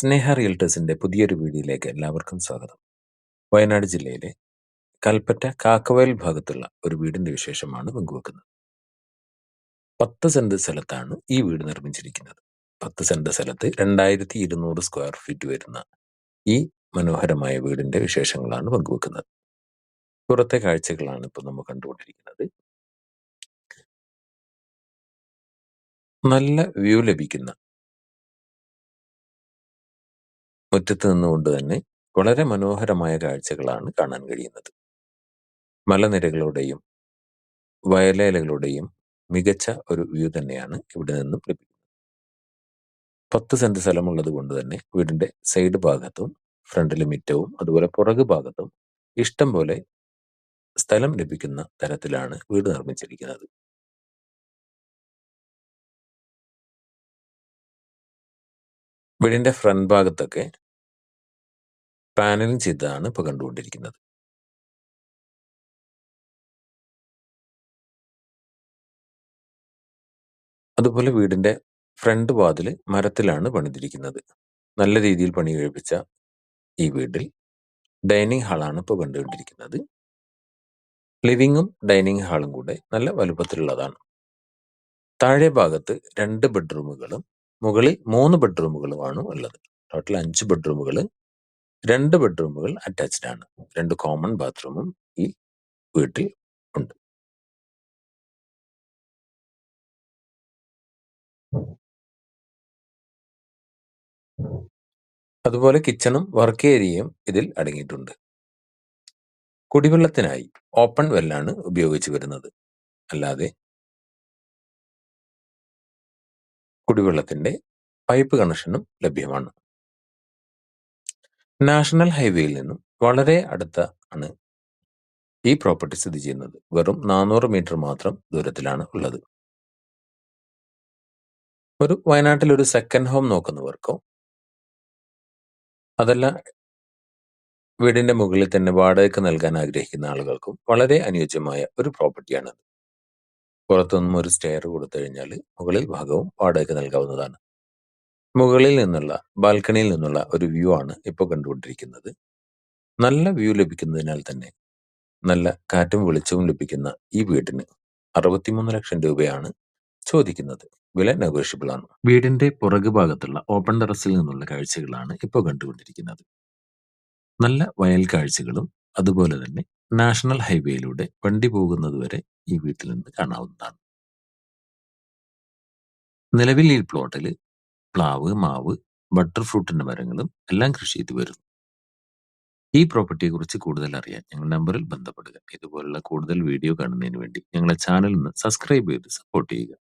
സ്നേഹ റിയൽറ്റേഴ്സിന്റെ പുതിയൊരു വീഡിയോയിലേക്ക് എല്ലാവർക്കും സ്വാഗതം. വയനാട് ജില്ലയിലെ കൽപ്പറ്റ കാക്കവയൽ ഭാഗത്തുള്ള ഒരു വീടിന്റെ വിശേഷമാണ് പങ്കുവെക്കുന്നത്. 10 സെന്റ് സ്ഥലത്താണ് ഈ വീട് നിർമ്മിച്ചിരിക്കുന്നത്. 10 സെന്റ് സ്ഥലത്ത് 2200 സ്ക്വയർ ഫീറ്റ് വരുന്ന ഈ മനോഹരമായ വീടിന്റെ വിശേഷങ്ങളാണ് പങ്കുവെക്കുന്നത്. പുറത്തെ കാഴ്ചകളാണ് ഇപ്പോൾ നമ്മൾ കണ്ടുകൊണ്ടിരിക്കുന്നത്. നല്ല വ്യൂ ലഭിക്കുന്ന മുറ്റത്ത് നിന്നുകൊണ്ട് തന്നെ വളരെ മനോഹരമായ കാഴ്ചകളാണ് കാണാൻ കഴിയുന്നത്. മലനിരകളുടെയും വയലേലകളുടെയും മികച്ച ഒരു വ്യൂ തന്നെയാണ് ഇവിടെ നിന്നും ലഭിക്കുന്നത്. 10 സെന്റ് സ്ഥലമുള്ളത് കൊണ്ട് തന്നെ വീടിന്റെ സൈഡ് ഭാഗത്തും ഫ്രണ്ടിലെ മുറ്റവും അതുപോലെ പുറകു ഭാഗത്തും ഇഷ്ടം പോലെ സ്ഥലം ലഭിക്കുന്ന തരത്തിലാണ് വീട് നിർമ്മിച്ചിരിക്കുന്നത്. വീടിന്റെ ഫ്രണ്ട് ഭാഗത്തൊക്കെ പാനലിംഗ് ചെയ്തതാണ് ഇപ്പൊ കണ്ടുകൊണ്ടിരിക്കുന്നത്. അതുപോലെ വീടിന്റെ ഫ്രണ്ട് വാതില് മരത്തിലാണ് പണിതിരിക്കുന്നത്. നല്ല രീതിയിൽ പണി കഴിപ്പിച്ച ഈ വീട്ടിൽ ഡൈനിങ് ഹാളാണ് ഇപ്പോൾ കണ്ടുകൊണ്ടിരിക്കുന്നത്. ലിവിങ്ങും ഡൈനിങ് ഹാളും കൂടെ നല്ല വലുപ്പത്തിലുള്ളതാണ്. താഴെ ഭാഗത്ത് 2 ബെഡ്റൂമുകളും മുകളിൽ 3 ബെഡ്റൂമുകളുമാണ് ഉള്ളത്. ടോട്ടൽ 5 ബെഡ്റൂമുകൾ, 2 ബെഡ്റൂമുകൾ അറ്റാച്ച്ഡ് ആണ്. 2 കോമൺ ബാത്റൂമും ഈ വീട്ടിൽ ഉണ്ട്. അതുപോലെ കിച്ചണും വർക്ക് ഏരിയയും ഇതിൽ അടങ്ങിയിട്ടുണ്ട്. കുടിവെള്ളത്തിനായി ഓപ്പൺ വെല്ലാണ് ഉപയോഗിച്ചു വരുന്നത്. അല്ലാതെ കുടിവെള്ളത്തിന്റെ പൈപ്പ് കണക്ഷനും ലഭ്യമാണ്. നാഷണൽ ഹൈവേയിൽ നിന്നും വളരെ അടുത്ത ആണ് ഈ പ്രോപ്പർട്ടി സ്ഥിതി ചെയ്യുന്നത്. വെറും 400 മീറ്റർ മാത്രം ദൂരത്തിലാണ് ഉള്ളത്. ഒരു വയനാട്ടിൽ ഒരു സെക്കൻഡ് ഹോം നോക്കുന്നവർക്കോ അതല്ല വീടിന്റെ മുകളിൽ തന്നെ വാടകയ്ക്ക് നൽകാൻ ആഗ്രഹിക്കുന്ന ആളുകൾക്കും വളരെ അനുയോജ്യമായ ഒരു പ്രോപ്പർട്ടിയാണ്. പുറത്തുനിന്നും ഒരു സ്റ്റെയർ കൊടുത്തു കഴിഞ്ഞാൽ മുകളിൽ ഭാഗവും വാടകയ്ക്ക് നൽകാവുന്നതാണ്. മുകളിൽ നിന്നുള്ള ബാൽക്കണിയിൽ നിന്നുള്ള ഒരു വ്യൂ ആണ് ഇപ്പോൾ കണ്ടുകൊണ്ടിരിക്കുന്നത്. നല്ല വ്യൂ ലഭിക്കുന്നതിനാൽ തന്നെ നല്ല കാറ്റും വെളിച്ചവും ലഭിക്കുന്ന ഈ വീടിന് 63 ലക്ഷം രൂപയാണ് ചോദിക്കുന്നത്. വില നെഗോഷ്യബിൾ ആണ്. വീടിന്റെ പുറകു ഭാഗത്തുള്ള ഓപ്പൺ ടെറസിൽ നിന്നുള്ള കാഴ്ചകളാണ് ഇപ്പോൾ കണ്ടുകൊണ്ടിരിക്കുന്നത്. നല്ല വയൽ കാഴ്ചകളും അതുപോലെ തന്നെ നാഷണൽ ഹൈവേയിലൂടെ വണ്ടി പോകുന്നത് വരെ ഈ വീട്ടിൽ നിന്ന് കാണാവുന്നതാണ്. നിലവിൽ ഈ പ്ലോട്ടിൽ പ്ലാവ്, മാവ്, ബട്ടർ ഫ്രൂട്ടിന്റെ മരങ്ങളും എല്ലാം കൃഷി ചെയ്തു വരുന്നു. ഈ പ്രോപ്പർട്ടിയെ കുറിച്ച് കൂടുതൽ അറിയാൻ ഞങ്ങളുടെ നമ്പറിൽ ബന്ധപ്പെടുക. ഇതുപോലുള്ള കൂടുതൽ വീഡിയോ കാണുന്നതിന് വേണ്ടി ഞങ്ങളെ ചാനൽ ഒന്ന് സബ്സ്ക്രൈബ് ചെയ്ത് സപ്പോർട്ട് ചെയ്യുക.